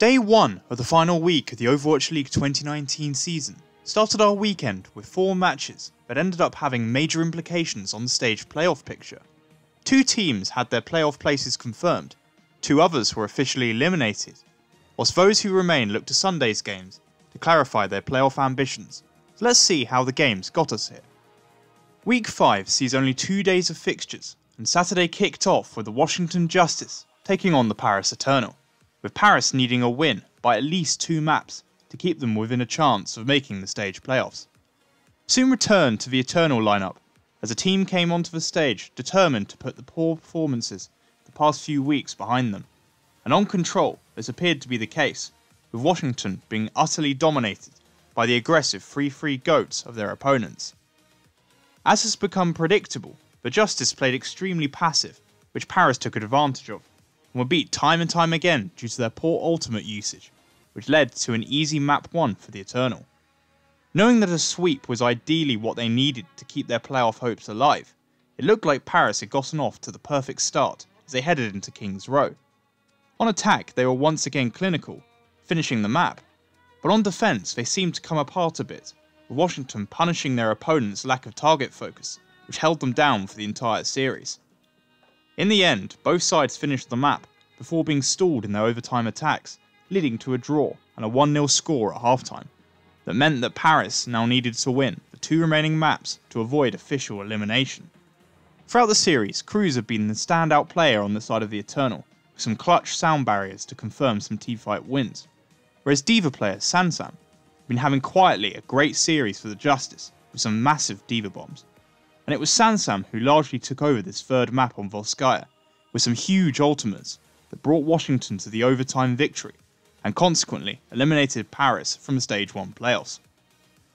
Day 1 of the final week of the Overwatch League 2019 season started our weekend with 4 matches that ended up having major implications on the stage playoff picture. 2 teams had their playoff places confirmed, 2 others were officially eliminated, whilst those who remain looked to Sunday's games to clarify their playoff ambitions. So let's see how the games got us here. Week 5 sees only 2 days of fixtures, and Saturday kicked off with the Washington Justice taking on the Paris Eternal, with Paris needing a win by at least 2 maps to keep them within a chance of making the stage playoffs. Soon returned to the Eternal lineup as a team came onto the stage determined to put the poor performances the past few weeks behind them, and on Control this appeared to be the case, with Washington being utterly dominated by the aggressive 3-3 goats of their opponents. As has become predictable, the Justice played extremely passive, which Paris took advantage of, and were beat time and time again due to their poor ultimate usage, which led to an easy map 1 for the Eternal. Knowing that a sweep was ideally what they needed to keep their playoff hopes alive, it looked like Paris had gotten off to the perfect start as they headed into King's Row. On attack they were once again clinical, finishing the map, but on defence they seemed to come apart a bit, with Washington punishing their opponent's lack of target focus, which held them down for the entire series. In the end, both sides finished the map before being stalled in their overtime attacks, leading to a draw and a 1-0 score at halftime. That meant that Paris now needed to win the 2 remaining maps to avoid official elimination. Throughout the series, Cruz had been the standout player on the side of the Eternal, with some clutch sound barriers to confirm some teamfight wins, whereas Diva player Sansam had been having quietly a great series for the Justice with some massive Diva bombs. And it was Sansam who largely took over this 3rd map on Volskaya, with some huge ultimates that brought Washington to the overtime victory, and consequently eliminated Paris from the Stage 1 playoffs.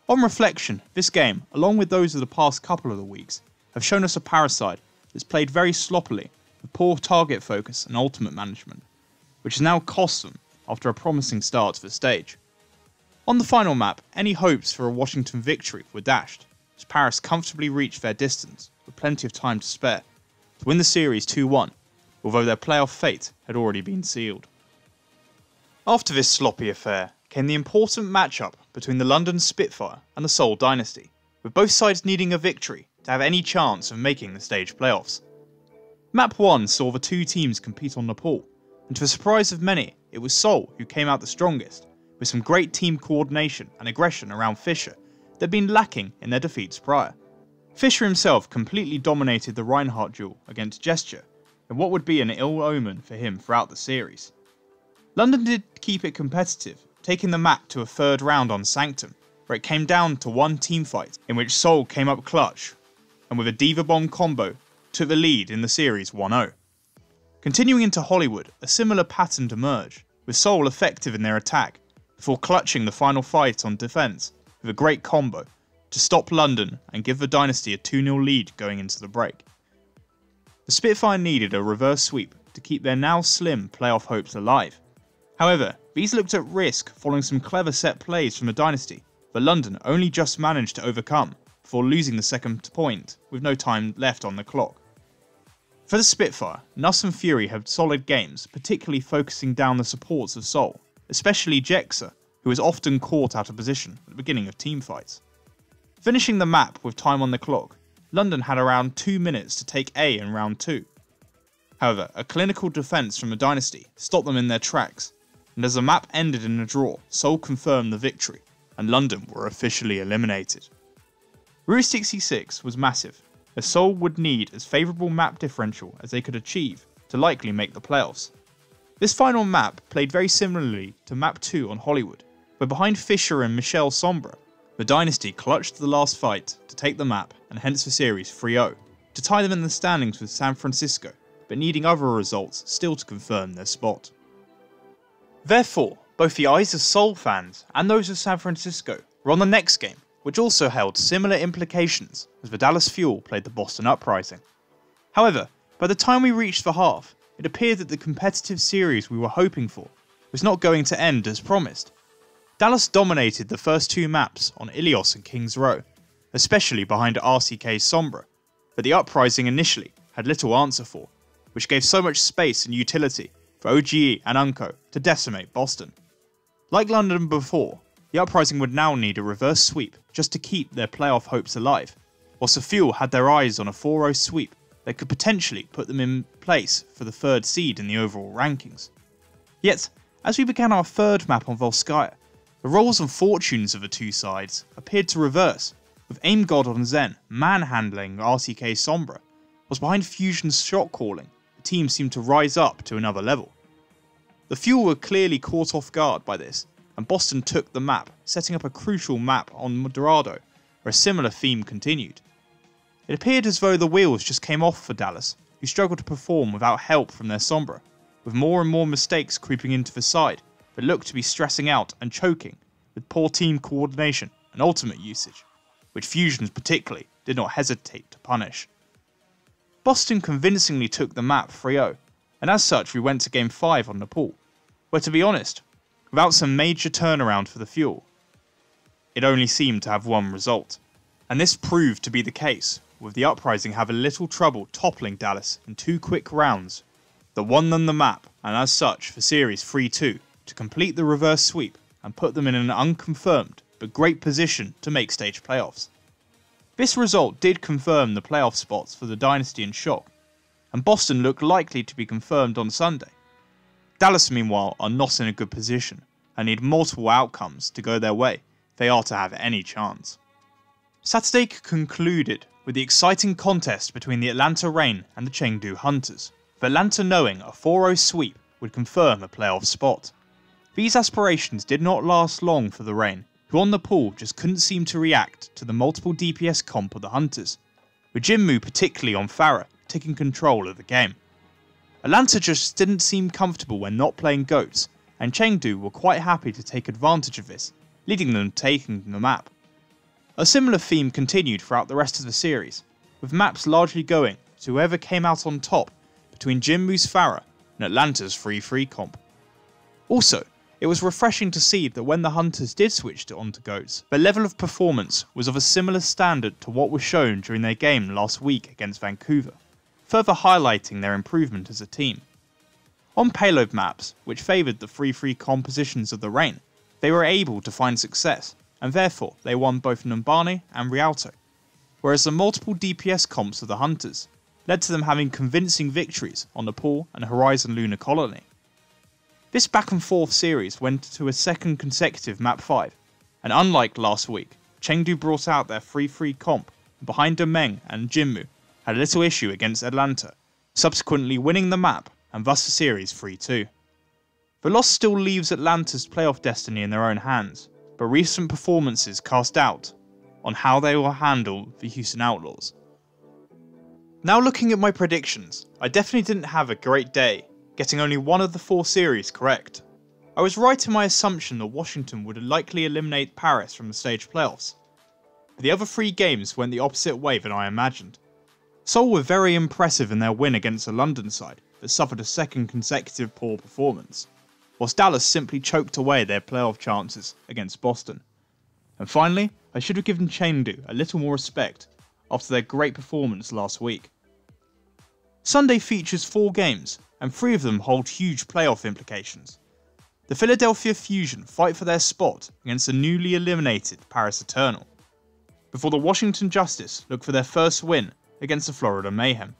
On reflection, this game, along with those of the past couple of the weeks, have shown us a Paris side that's played very sloppily, with poor target focus and ultimate management, which has now cost them after a promising start to the stage. On the final map, any hopes for a Washington victory were dashed, as Paris comfortably reached their distance with plenty of time to spare to win the series 2-1, although their playoff fate had already been sealed. After this sloppy affair came the important matchup between the London Spitfire and the Seoul Dynasty, with both sides needing a victory to have any chance of making the stage playoffs. Map 1 saw the 2 teams compete on Nepal, and to the surprise of many, it was Seoul who came out the strongest, with some great team coordination and aggression around Fischer that had been lacking in their defeats prior. Fischer himself completely dominated the Reinhardt duel against Gesture, in what would be an ill omen for him throughout the series. London did keep it competitive, taking the map to a 3rd round on Sanctum, where it came down to one teamfight in which Seoul came up clutch, and with a Diva Bomb combo, took the lead in the series 1-0. Continuing into Hollywood, a similar pattern emerged, with Seoul effective in their attack, before clutching the final fight on defence with a great combo to stop London and give the Dynasty a 2-0 lead going into the break. The Spitfire needed a reverse sweep to keep their now slim playoff hopes alive. However, these looked at risk following some clever set plays from the Dynasty, but London only just managed to overcome before losing the 2nd point with no time left on the clock. For the Spitfire, Nuss and Fury had solid games, particularly focusing down the supports of Seoul, especially Jexa, who was often caught out of position at the beginning of teamfights. Finishing the map with time on the clock, London had around 2 minutes to take A in round 2. However, a clinical defence from the Dynasty stopped them in their tracks, and as the map ended in a draw, Seoul confirmed the victory, and London were officially eliminated. Route 66 was massive, as Seoul would need as favourable map differential as they could achieve to likely make the playoffs. This final map played very similarly to map 2 on Hollywood, where behind Fischer and Michel Sombra, the Dynasty clutched the last fight to take the map and hence the series 3-0, to tie them in the standings with San Francisco, but needing other results still to confirm their spot. Therefore, both the eyes of Seoul fans and those of San Francisco were on the next game, which also held similar implications as the Dallas Fuel played the Boston Uprising. However, by the time we reached the half, it appeared that the competitive series we were hoping for was not going to end as promised. Dallas dominated the first 2 maps on Ilios and King's Row, especially behind RCK's Sombra, but the Uprising initially had little answer for, which gave so much space and utility for OGE and Unco to decimate Boston. Like London before, the Uprising would now need a reverse sweep just to keep their playoff hopes alive, whilst the Fuel had their eyes on a 4-0 sweep that could potentially put them in place for the 3rd seed in the overall rankings. Yet, as we began our 3rd map on Volskaya, the roles and fortunes of the two sides appeared to reverse, with Aim God on Zen manhandling RTK Sombra, whilst behind Fusion's shot calling, the team seemed to rise up to another level. The Fuel were clearly caught off guard by this, and Boston took the map, setting up a crucial map on Dorado, where a similar theme continued. It appeared as though the wheels just came off for Dallas, who struggled to perform without help from their Sombra, with more and more mistakes creeping into the side that looked to be stressing out and choking, with poor team coordination and ultimate usage, which Fusions particularly did not hesitate to punish. Boston convincingly took the map 3-0, and as such we went to Game 5 on Nepal, where to be honest, without some major turnaround for the Fuel, it only seemed to have one result. And this proved to be the case, with the Uprising having little trouble toppling Dallas in 2 quick rounds that won them the map, and as such for Series 3-2 to complete the reverse sweep and put them in an unconfirmed but great position to make stage playoffs. This result did confirm the playoff spots for the Dynasty and Shock, and Boston looked likely to be confirmed on Sunday. Dallas meanwhile are not in a good position and need multiple outcomes to go their way if they are to have any chance. Saturday concluded with the exciting contest between the Atlanta Reign and the Chengdu Hunters, with Atlanta knowing a 4-0 sweep would confirm a playoff spot. These aspirations did not last long for the Reign, who on the pool just couldn't seem to react to the multiple DPS comp of the Hunters, with Jinmu particularly on Pharah taking control of the game. Atlanta just didn't seem comfortable when not playing GOATs, and Chengdu were quite happy to take advantage of this, leading them to taking the map. A similar theme continued throughout the rest of the series, with maps largely going to whoever came out on top between Jinmu's Pharah and Atlanta's 3-3 comp. Also, it was refreshing to see that when the Hunters did switch onto GOATs, their level of performance was of a similar standard to what was shown during their game last week against Vancouver, further highlighting their improvement as a team. On payload maps, which favoured the 3-3 compositions of the Reign, they were able to find success, and therefore they won both Numbani and Rialto, whereas the multiple DPS comps of the Hunters led to them having convincing victories on Nepal and Horizon Lunar Colony. This back and forth series went to a second consecutive map 5, and unlike last week, Chengdu brought out their 3-3 comp, and behind Domeng and Jinmu had a little issue against Atlanta, subsequently winning the map and thus the series 3-2. The loss still leaves Atlanta's playoff destiny in their own hands, but recent performances cast doubt on how they will handle the Houston Outlaws. Now looking at my predictions, I definitely didn't have a great day, getting only one of the 4 series correct. I was right in my assumption that Washington would likely eliminate Paris from the stage playoffs, but the other 3 games went the opposite way than I imagined. Seoul were very impressive in their win against the London side that suffered a second consecutive poor performance, whilst Dallas simply choked away their playoff chances against Boston. And finally, I should have given Chengdu a little more respect after their great performance last week. Sunday features 4 games, and 3 of them hold huge playoff implications. The Philadelphia Fusion fight for their spot against the newly eliminated Paris Eternal, before the Washington Justice look for their first win against the Florida Mayhem.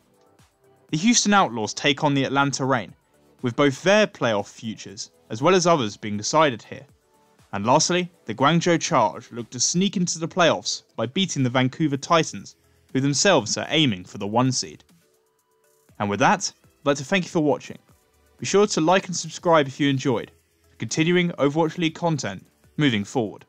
The Houston Outlaws take on the Atlanta Reign, with both their playoff futures as well as others being decided here. And lastly, the Guangzhou Charge look to sneak into the playoffs by beating the Vancouver Titans, who themselves are aiming for the 1 seed. And with that, I'd like to thank you for watching. Be sure to like and subscribe if you enjoyed, for continuing Overwatch League content moving forward.